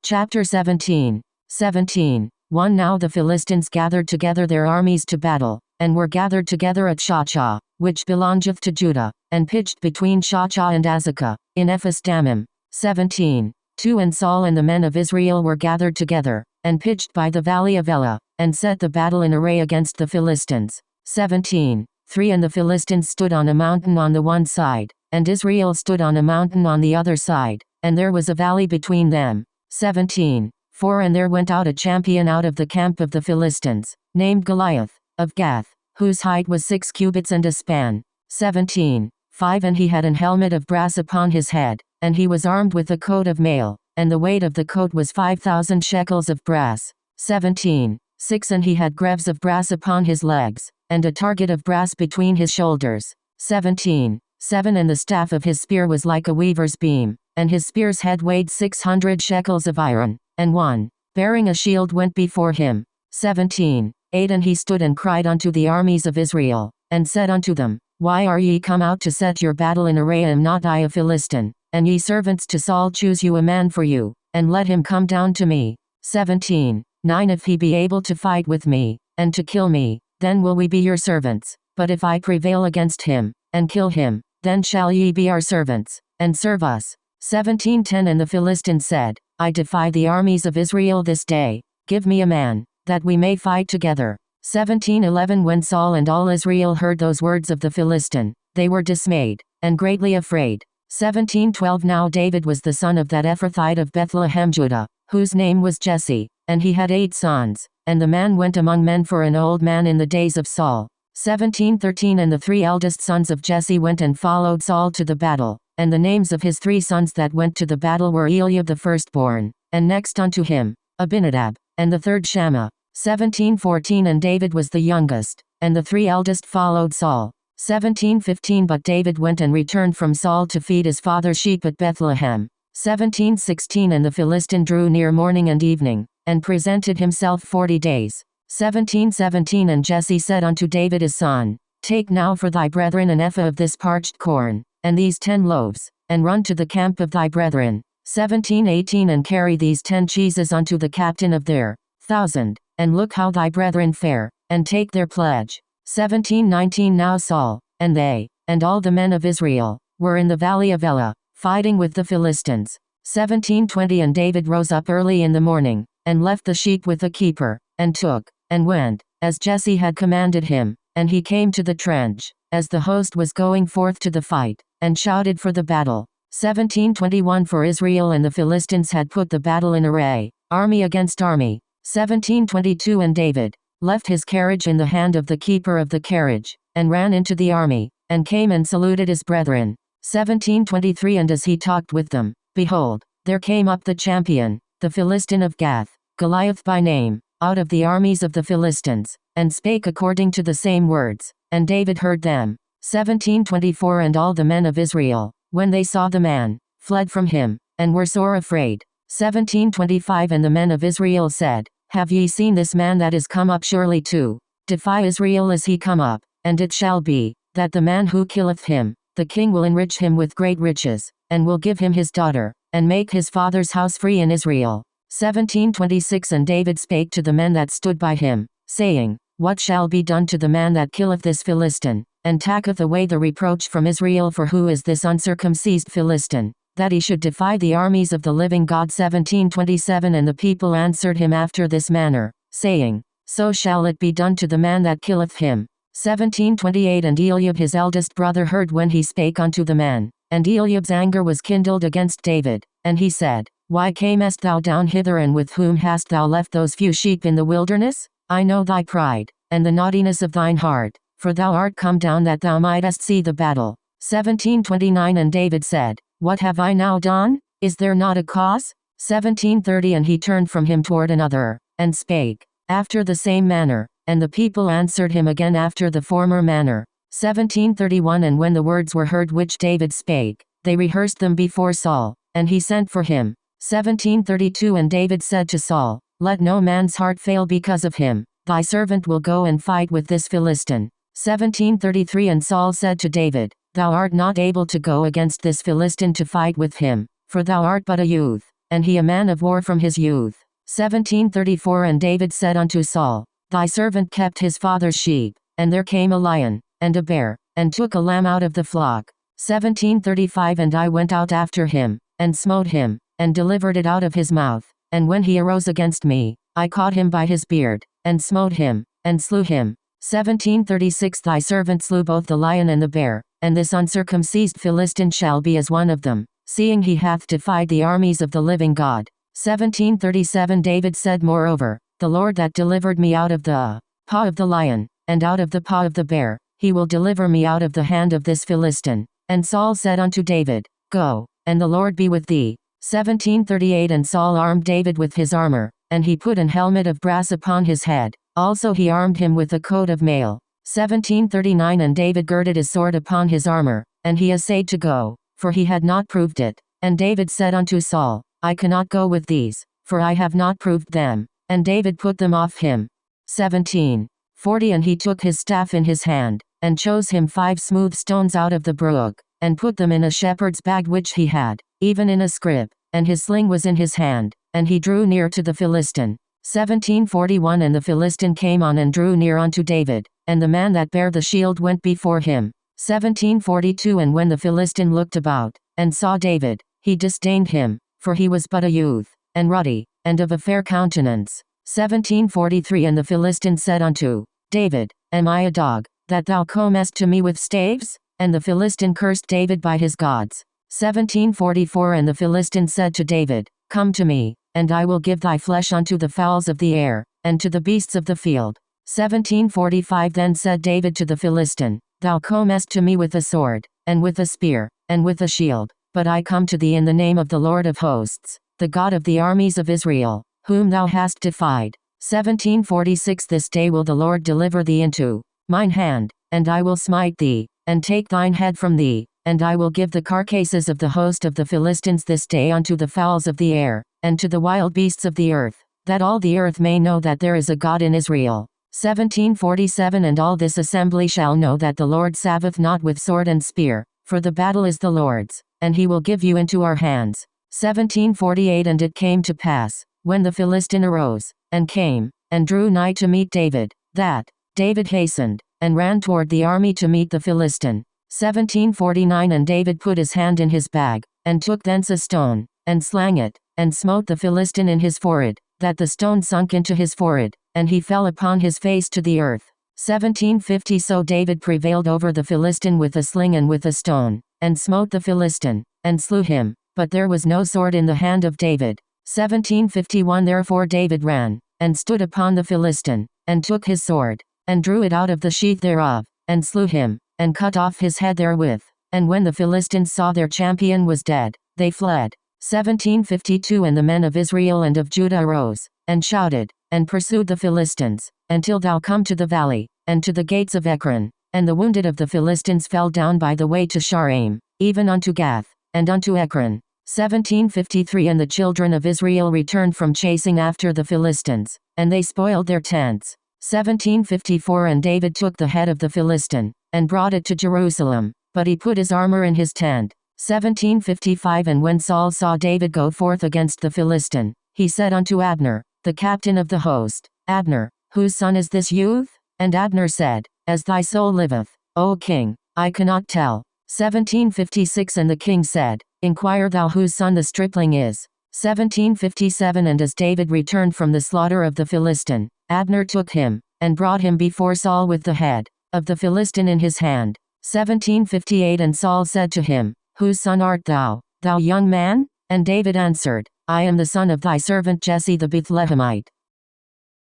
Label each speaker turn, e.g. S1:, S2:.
S1: Chapter 17. 17:1 Now the Philistines gathered together their armies to battle, and were gathered together at Shachah, which belongeth to Judah, and pitched between Shachah and Azekah, in Ephes Dammim. 17:2 And Saul and the men of Israel were gathered together, and pitched by the valley of Elah, and set the battle in array against the Philistines. 17:3 And the Philistines stood on a mountain on the one side, and Israel stood on a mountain on the other side, and there was a valley between them. 17:4 And there went out a champion out of the camp of the Philistines, named Goliath, of Gath, whose height was 6 cubits and a span. 17:5 And he had an helmet of brass upon his head, and he was armed with a coat of mail, and the weight of the coat was 5,000 shekels of brass. 17:6 And he had greaves of brass upon his legs, and a target of brass between his shoulders. 17:7 And the staff of his spear was like a weaver's beam, and his spear's head weighed 600 shekels of iron, and one, bearing a shield, went before him. 17:8 And he stood and cried unto the armies of Israel, and said unto them, Why are ye come out to set your battle in array? Am not I a Philistine? And ye servants to Saul, choose you a man for you, and let him come down to me. 17:9 If he be able to fight with me, and to kill me, then will we be your servants. But if I prevail against him, and kill him, then shall ye be our servants, and serve us. 17:10 And the Philistines said, I defy the armies of Israel this day. Give me a man, that we may fight together. 17:11 When Saul and all Israel heard those words of the Philistine, they were dismayed, and greatly afraid. 17:12 Now David was the son of that Ephrathite of Bethlehem Judah, whose name was Jesse, and he had 8 sons, and the man went among men for an old man in the days of Saul. 17:13 And the 3 eldest sons of Jesse went and followed Saul to the battle, and the names of his 3 sons that went to the battle were Eliab the firstborn, and next unto him, Abinadab, and the third Shammah. 17:14 And David was the youngest, and the 3 eldest followed Saul. 17:15 But David went and returned from Saul to feed his father's sheep at Bethlehem. 17:16 And the Philistine drew near morning and evening, and presented himself 40 days. 17:17 And Jesse said unto David his son, Take now for thy brethren an ephah of this parched corn, and these 10 loaves, and run to the camp of thy brethren. 17:18 And carry these 10 cheeses unto the captain of their 1,000, and look how thy brethren fare, and take their pledge. 17:19 Now Saul, and they, and all the men of Israel, were in the valley of Elah, fighting with the Philistines. 17:20 And David rose up early in the morning, and left the sheep with the keeper, and took, and went, as Jesse had commanded him, and he came to the trench, as the host was going forth to the fight, and shouted for the battle. 17:21 For Israel and the Philistines had put the battle in array, army against army. 17:22 And David left his carriage in the hand of the keeper of the carriage, and ran into the army, and came and saluted his brethren. 17:23 And as he talked with them, behold, there came up the champion, the Philistine of Gath, Goliath by name, out of the armies of the Philistines, and spake according to the same words, and David heard them. 17:24 And all the men of Israel, when they saw the man, fled from him, and were sore afraid. 17:25 And the men of Israel said, Have ye seen this man that is come up? Surely to defy Israel is he come up, and it shall be, that the man who killeth him, the king will enrich him with great riches, and will give him his daughter, and make his father's house free in Israel. 17:26 And David spake to the men that stood by him, saying, What shall be done to the man that killeth this Philistine, and taketh away the reproach from Israel? For who is this uncircumcised Philistine, that he should defy the armies of the living God? 17:27 And the people answered him after this manner, saying, So shall it be done to the man that killeth him. 17:28 And Eliab his eldest brother heard when he spake unto the man, and Eliab's anger was kindled against David, and he said, Why camest thou down hither, and with whom hast thou left those few sheep in the wilderness? I know thy pride, and the naughtiness of thine heart, for thou art come down that thou mightest see the battle. 17:29 And David said, What have I now done? Is there not a cause? 17:30 And he turned from him toward another, and spake after the same manner, and the people answered him again after the former manner. 17:31 And when the words were heard which David spake, they rehearsed them before Saul, and he sent for him. 17:32 And David said to Saul, Let no man's heart fail because of him, thy servant will go and fight with this Philistine. 17:33 And Saul said to David, Thou art not able to go against this Philistine to fight with him, for thou art but a youth. and he a man of war from his youth. 17:34 And David said unto Saul, Thy servant kept his father's sheep, and there came a lion, and a bear, and took a lamb out of the flock. 17:35 And I went out after him, and smote him, and delivered it out of his mouth. And when he arose against me, I caught him by his beard, and smote him, and slew him. 17:36 Thy servant slew both the lion and the bear, and this uncircumcised Philistine shall be as one of them, seeing he hath defied the armies of the living God. 17:37 David said moreover, The Lord that delivered me out of the paw of the lion, and out of the paw of the bear, he will deliver me out of the hand of this Philistine. And Saul said unto David, Go, and the Lord be with thee. 17:38 And Saul armed David with his armor, and he put an helmet of brass upon his head. Also he armed him with a coat of mail. 17:39 And David girded his sword upon his armor, and he essayed to go, for he had not proved it. And David said unto Saul, I cannot go with these, for I have not proved them. And David put them off him. 17:40 And he took his staff in his hand, and chose him 5 smooth stones out of the brook, and put them in a shepherd's bag which he had, even in a scrip, and his sling was in his hand, and he drew near to the Philistine. 17:41 And the Philistine came on and drew near unto David, and the man that bare the shield went before him. 17:42 And when the Philistine looked about, and saw David, he disdained him, for he was but a youth, and ruddy, and of a fair countenance. 17:43 And the Philistine said unto David, Am I a dog, that thou comest to me with staves? And the Philistine cursed David by his gods. 17:44 And the Philistine said to David, Come to me, and I will give thy flesh unto the fowls of the air, and to the beasts of the field. 17:45 Then said David to the Philistine, Thou comest to me with a sword, and with a spear, and with a shield, but I come to thee in the name of the Lord of hosts, the God of the armies of Israel, whom thou hast defied. 17:46 This day will the Lord deliver thee into mine hand, and I will smite thee, and take thine head from thee, and I will give the carcasses of the host of the Philistines this day unto the fowls of the air, and to the wild beasts of the earth, that all the earth may know that there is a God in Israel. 17:47 And all this assembly shall know that the Lord saveth not with sword and spear, for the battle is the Lord's, and he will give you into our hands. 17:48 And it came to pass, when the Philistine arose, and came, and drew nigh to meet David, that David hastened, and ran toward the army to meet the Philistine. 17:49 And David put his hand in his bag, and took thence a stone, and slang it, and smote the Philistine in his forehead, that the stone sunk into his forehead, and he fell upon his face to the earth. 17:50 So David prevailed over the Philistine with a sling and with a stone, and smote the Philistine, and slew him, but there was no sword in the hand of David. 17:51 Therefore David ran, and stood upon the Philistine, and took his sword, and drew it out of the sheath thereof, and slew him, and cut off his head therewith. And when the Philistines saw their champion was dead, they fled. 17:52 And the men of Israel and of Judah arose, and shouted, and pursued the Philistines, until thou come to the valley, and to the gates of Ekron. And the wounded of the Philistines fell down by the way to Shaaraim, even unto Gath, and unto Ekron. 17:53 And the children of Israel returned from chasing after the Philistines, and they spoiled their tents. 17:54 And David took the head of the Philistine, and brought it to Jerusalem, but he put his armor in his tent. 17:55 And when Saul saw David go forth against the Philistine, he said unto Abner, the captain of the host, Abner, whose son is this youth? And Abner said, As thy soul liveth, O king, I cannot tell. 17:56 And the king said, Inquire thou whose son the stripling is. 17:57 And as David returned from the slaughter of the Philistine, Abner took him, and brought him before Saul with the head of the Philistine in his hand. 17:58 And Saul said to him, Whose son art thou, thou young man? And David answered, I am the son of thy servant Jesse the Bethlehemite.